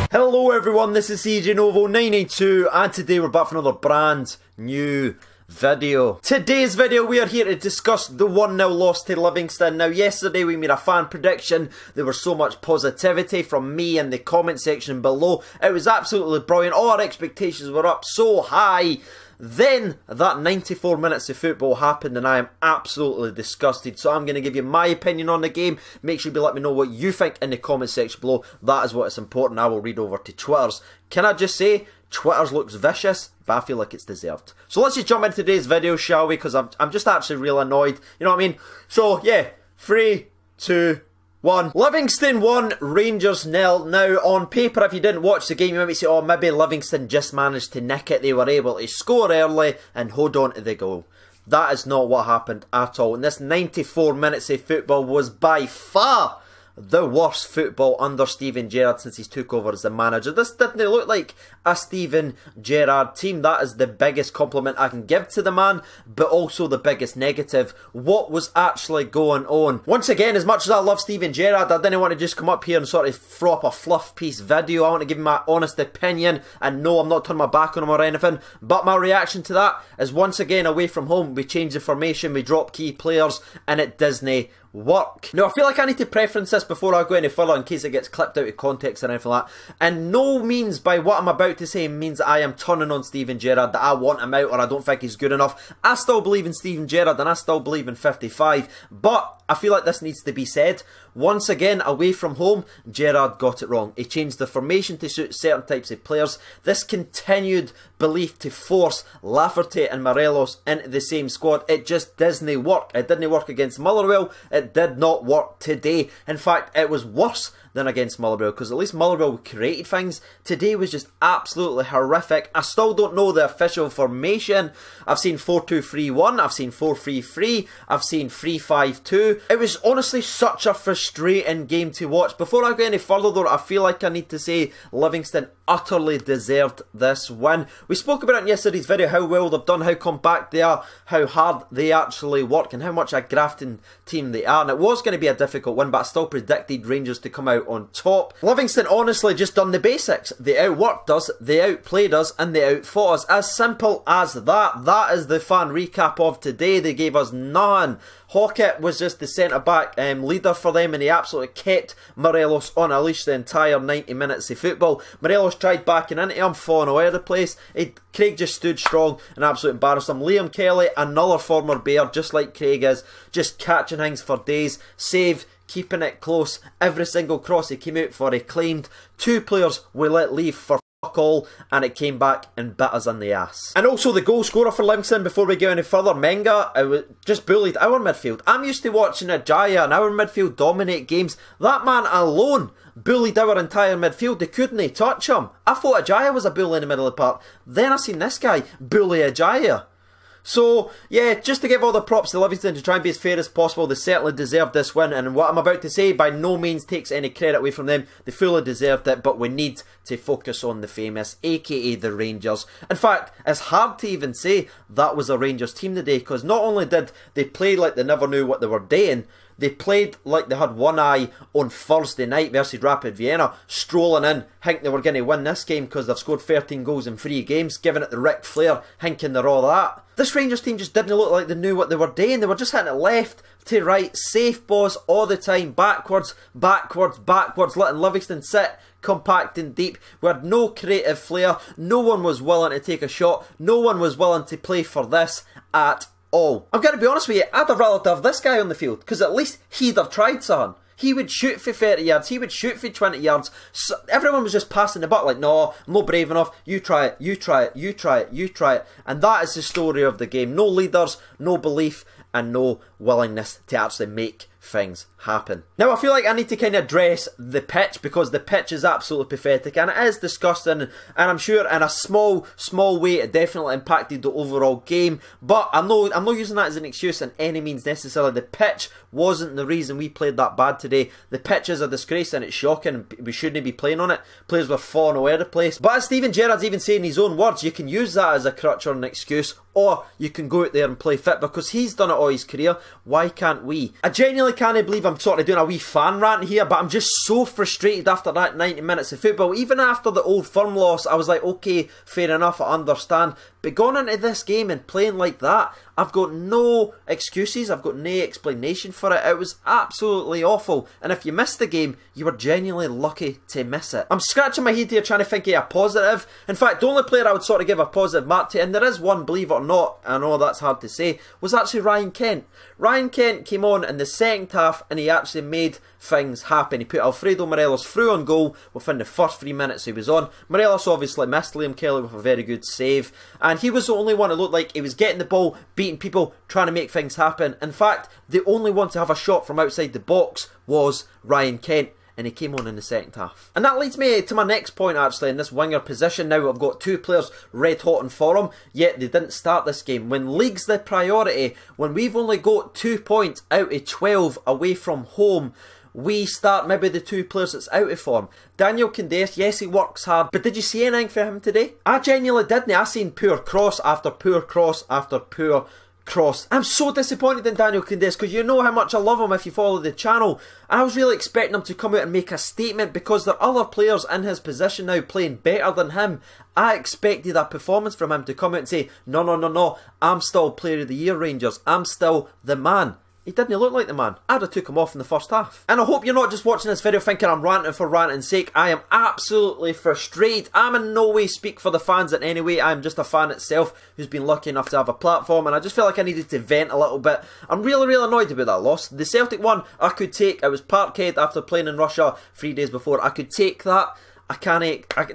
Hello everyone, this is CJ Novo 982 and today we're back for another brand new video. Today's video we are here to discuss the 1-0 loss to Livingston. Now yesterday we made a fan prediction. There was so much positivity from me in the comment section below. It was absolutely brilliant. All our expectations were up so high. Then that 94 minutes of football happened and I am absolutely disgusted. So I'm going to give you my opinion on the game. Make sure you let me know what you think in the comment section below. That is what is important. I will read over to Twitter's. Can I just say, Twitter's looks vicious, but I feel like it's deserved. So let's just jump into today's video, shall we? Because I'm just actually real annoyed. You know what I mean? So yeah, 3, 2, 1. Livingston 1, Rangers 0. Now, on paper, if you didn't watch the game, you might say, oh, maybe Livingston just managed to nick it. They were able to score early and hold on to the goal. That is not what happened at all. And this 94 minutes of football was by far the worst football under Steven Gerrard since he's took over as the manager. This didn't look like a Steven Gerrard team. That is the biggest compliment I can give to the man, but also the biggest negative. What was actually going on? Once again, as much as I love Steven Gerrard, I didn't want to just come up here and sort of throw up a fluff piece video. I want to give my honest opinion, and no, I'm not turning my back on him or anything, but my reaction to that is once again, away from home, we change the formation, we drop key players, and it doesn't work. Now, I feel like I need to preference this before I go any further in case it gets clipped out of context or anything like that. And no means by what I'm about to say means that I am turning on Steven Gerrard, that I want him out or I don't think he's good enough. I still believe in Steven Gerrard and I still believe in 55. But I feel like this needs to be said. Once again, away from home, Gerrard got it wrong. He changed the formation to suit certain types of players. This continued belief to force Lafferty and Morelos into the same squad, it just doesn't work. It didn't work against Motherwell. It did not work today. In fact, it was worse than against Motherwell, because at least Motherwell created things. Today was just absolutely horrific. I still don't know the official formation. I've seen 4-2-3-1, I've seen 4-3-3, I've seen 3-5-2. It was honestly such a frustrating game to watch. Before I go any further though, I feel like I need to say Livingston utterly deserved this win. We spoke about it in yesterday's video, how well they've done, how compact they are, how hard they actually work, and how much a grafting team they are. And it was going to be a difficult win, but I still predicted Rangers to come out on top. Livingston honestly just done the basics. They outworked us, they outplayed us, and they outfought us. As simple as that. That is the fan recap of today. They gave us none. Hockett was just the centre-back leader for them, and he absolutely kept Morelos on a leash the entire 90 minutes of football. Morelos tried backing into him, falling all over the place. Craig just stood strong and absolutely embarrassed him. Liam Kelly, another former Bear, just like Craig is, just catching things for days. Save, keeping it close. Every single cross he came out for, he claimed. 2 players we let leave for fuck all, and it came back and bit us in the ass. And also the goal scorer for Livingston, before we go any further, Menga, just bullied our midfield. I'm used to watching Ajaya and our midfield dominate games. That man alone bullied our entire midfield. They couldn't touch him. I thought Ajaya was a bully in the middle of the park. Then I seen this guy bully Ajaya. So, yeah, just to give all the props to Livingston to try and be as fair as possible, they certainly deserved this win, and what I'm about to say by no means takes any credit away from them. They fully deserved it, but we need to focus on the famous, aka the Rangers. In fact, it's hard to even say that was a Rangers team today, because not only did they play like they never knew what they were doing, they played like they had one eye on Thursday night versus Rapid Vienna, strolling in, thinking they were going to win this game because they've scored 13 goals in 3 games, giving it the Ric Flair, thinking they're all that. This Rangers team just didn't look like they knew what they were doing. They were just hitting it left to right, safe balls all the time, backwards, backwards, backwards, letting Livingston sit compact and deep. We had no creative flair, no one was willing to take a shot, no one was willing to play for this at all. I'm going to be honest with you, I'd have rather have this guy on the field, because at least he'd have tried something. He would shoot for 30 yards, he would shoot for 20 yards. So everyone was just passing the buck like, no, I'm not brave enough, you try it, you try it, you try it, you try it. And that is the story of the game. No leaders, no belief, and no willingness to actually make things happen. Now I feel like I need to kind of address the pitch, because the pitch is absolutely pathetic and it is disgusting, and I'm sure in a small way it definitely impacted the overall game, but I'm not using that as an excuse in any means necessarily. The pitch wasn't the reason we played that bad today. The pitch is a disgrace and it's shocking, we shouldn't be playing on it. Players were falling all over the place, but as Steven Gerrard's even saying in his own words, you can use that as a crutch or an excuse, or you can go out there and play fit, because he's done it all his career. Why can't we? I genuinely can't believe I'm sort of doing a wee fan rant here, but I'm just so frustrated after that 90 minutes of football. Even after the Old Firm loss, I was like, okay, fair enough, I understand. But going into this game and playing like that, I've got no excuses, I've got no explanation for it. It was absolutely awful. And if you missed the game, you were genuinely lucky to miss it. I'm scratching my head here trying to think of a positive. In fact, the only player I would sort of give a positive mark to, and there is one, believe it or not, I know that's hard to say, was actually Ryan Kent. Ryan Kent came on in the second half and he actually made things happen. He put Alfredo Morelos through on goal within the first 3 minutes he was on. Morelos obviously missed Liam Kelly with a very good save, and he was the only one who looked like he was getting the ball, beating people, trying to make things happen. In fact, the only one to have a shot from outside the box was Ryan Kent, and he came on in the second half. And that leads me to my next point actually, in this winger position. Now I've got two players red hot in form, yet they didn't start this game. When league's the priority, when we've only got 2 points out of 12 away from home, we start maybe the two players that's out of form. Daniel Candeias, yes, he works hard, but did you see anything for him today? I genuinely didn't. I seen poor cross after poor cross after poor cross. I'm so disappointed in Daniel Candeias because you know how much I love him if you follow the channel. I was really expecting him to come out and make a statement because there are other players in his position now playing better than him. I expected a performance from him to come out and say, no, no, no, no, I'm still Player of the Year, Rangers. I'm still the man. He didn't look like the man. I'd have took him off in the first half. And I hope you're not just watching this video thinking I'm ranting for ranting's sake. I am absolutely frustrated. I'm in no way speak for the fans in any way. I'm just a fan itself who's been lucky enough to have a platform, and I just feel like I needed to vent a little bit. I'm really annoyed about that loss. The Celtic one I could take. It was Parkhead after playing in Russia 3 days before. I could take that. I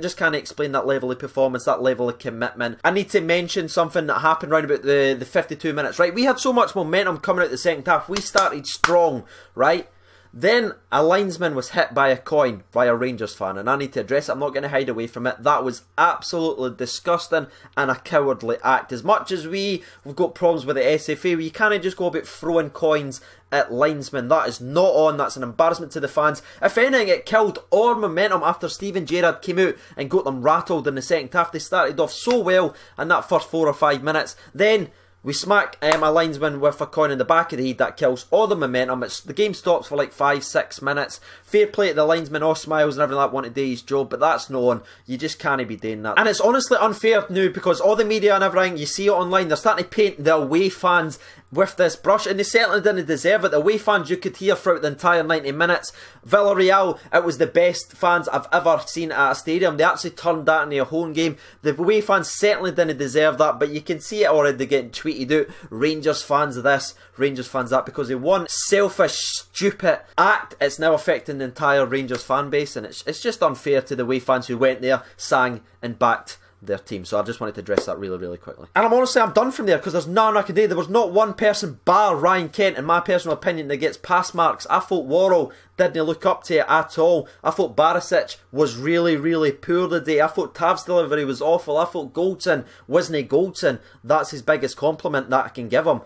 just can't explain that level of performance, that level of commitment. I need to mention something that happened around about the 52 minutes, right? We had so much momentum coming out the second half. We started strong, right? Then a linesman was hit by a coin by a Rangers fan, and I need to address it. I'm not going to hide away from it. That was absolutely disgusting and a cowardly act. As much as we've got problems with the SFA, you can't just go about throwing coins at linesmen. That is not on. That's an embarrassment to the fans. If anything, it killed all momentum after Steven Gerrard came out and got them rattled in the second half. They started off so well in that first 4 or 5 minutes. Then we smack a linesman with a coin in the back of the head. That kills all the momentum. The game stops for like 5-6 minutes. Fair play to the linesman, all smiles and everything like that, want to do his job, but that's no one. You just can't be doing that. And it's honestly unfair now because all the media and everything, you see it online, they're starting to paint the away fans with this brush, and they certainly didn't deserve it. The away fans you could hear throughout the entire 90 minutes. Villarreal, it was the best fans I've ever seen at a stadium. They actually turned that into a home game. The away fans certainly didn't deserve that, but you can see it already getting tweeted out. Rangers fans this, Rangers fans that, because they one selfish, stupid act. It's now affecting the entire Rangers fan base, and it's just unfair to the away fans who went there, sang and backed their team. So I just wanted to address that really quickly. And I'm done from there because there's nothing I can do. There was not one person bar Ryan Kent, in my personal opinion, that gets pass marks. I thought Worrell didn't look up to it at all. I thought Barisic was really poor today. I thought Tav's delivery was awful. I thought Goldson wasn't Goldson. That's his biggest compliment that I can give him.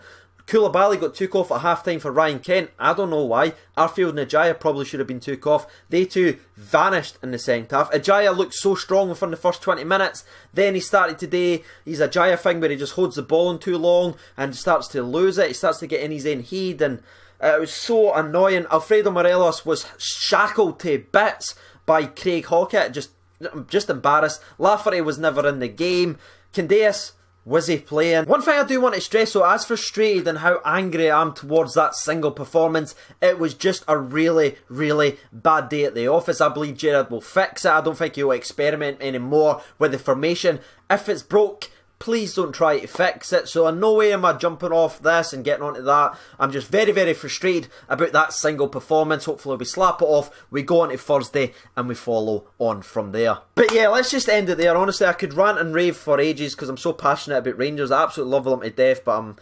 Koulibaly got took off at half time for Ryan Kent. I don't know why. Arfield and Ajaya probably should have been took off. They two vanished in the second half. Ajaya looked so strong within the first 20 minutes. Then he started today his Ajaya thing where he just holds the ball in too long and starts to lose it. He starts to get in his own head, and it was so annoying. Alfredo Morelos was shackled to bits by Craig Hockett. Just embarrassed. Lafferty was never in the game. Candeias, was he playing? One thing I do want to stress, so as frustrated and how angry I am towards that single performance, it was just a really bad day at the office. I believe Gerrard will fix it. I don't think he'll experiment anymore with the formation. If it's broke, please don't try to fix it. So in no way am I jumping off this and getting onto that. I'm just very frustrated about that single performance. Hopefully we slap it off, we go on to Thursday and we follow on from there. But yeah, let's just end it there. Honestly, I could rant and rave for ages because I'm so passionate about Rangers. I absolutely love them to death, but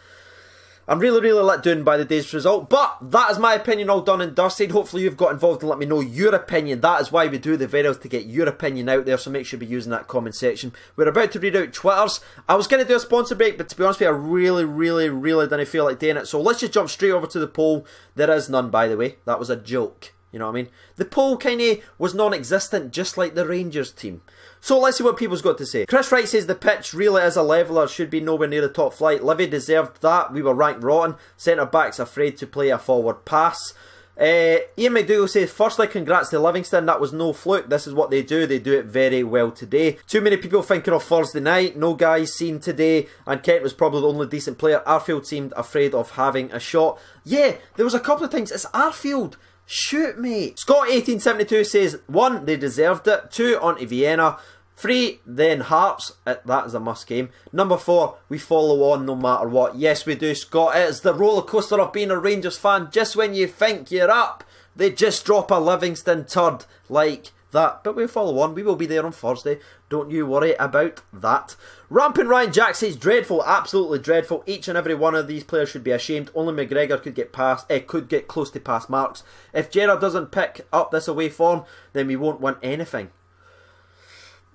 I'm really let down by the day's result. But that is my opinion all done and dusted. Hopefully you've got involved and let me know your opinion. That is why we do the videos, to get your opinion out there. So make sure you be using that comment section. We're about to read out Twitters. I was going to do a sponsor break, but to be honest with you, I really didn't feel like doing it. So let's just jump straight over to the poll. There is none, by the way. That was a joke. You know what I mean? The poll kind of was non-existent, just like the Rangers team. So let's see what people's got to say. Chris Wright says the pitch really is a leveller, should be nowhere near the top flight. Livy deserved that, we were ranked rotten. Centre-back's afraid to play a forward pass. Ian McDougall says, firstly, congrats to Livingston, that was no fluke, this is what they do it very well today. Too many people thinking of Thursday night, no guys seen today, and Kent was probably the only decent player. Arfield seemed afraid of having a shot. Yeah, there was a couple of times, it's Arfield, shoot mate. Scott1872 says, 1, they deserved it, 2, on to Vienna, 3, then Hearts, that is a must game. Number 4, we follow on no matter what. Yes we do, Scott, it is the roller coaster of being a Rangers fan. Just when you think you're up, they just drop a Livingston turd like that. But we follow on, we will be there on Thursday, don't you worry about that. Rampant Ryan Jack says, dreadful, absolutely dreadful. Each and every one of these players should be ashamed. Only McGregor could get close to pass marks. If Gerrard doesn't pick up this away form, then we won't win anything.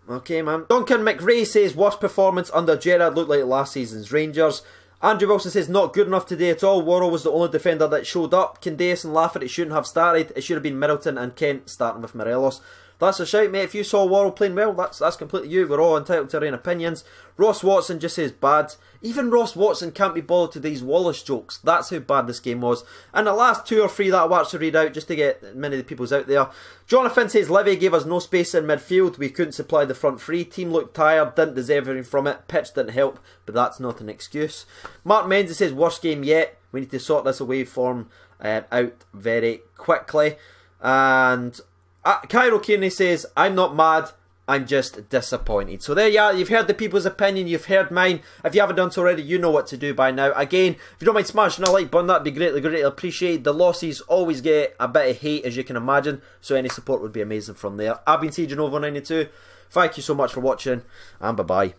Okay, man. Duncan McRae says, worst performance under Gerrard, looked like last season's Rangers. Andrew Wilson says, not good enough today at all. Worrell was the only defender that showed up. Candace and Lafferty shouldn't have started. It should have been Middleton and Kent starting with Morelos. That's a shout, mate. If you saw Worrell playing well, that's completely you. We're all entitled to our own opinions. Ross Watson just says bad. Even Ross Watson can't be bothered to these Wallace jokes. That's how bad this game was. And the last 2 or 3 that I'll actually read out, just to get many of the people's out there. Jonathan says, Livy gave us no space in midfield. We couldn't supply the front three. Team looked tired, didn't deserve anything from it. Pitch didn't help, but that's not an excuse. Mark Menzies says, worst game yet. We need to sort this away form out very quickly. And Cairo Kearney says, I'm not mad, I'm just disappointed. So there you are, you've heard the people's opinion, you've heard mine. If you haven't done so already, you know what to do by now. Again, if you don't mind smashing a like button, that'd be greatly appreciated. The losses always get a bit of hate, as you can imagine, so any support would be amazing from there. I've been CJNovo92, thank you so much for watching, and bye-bye.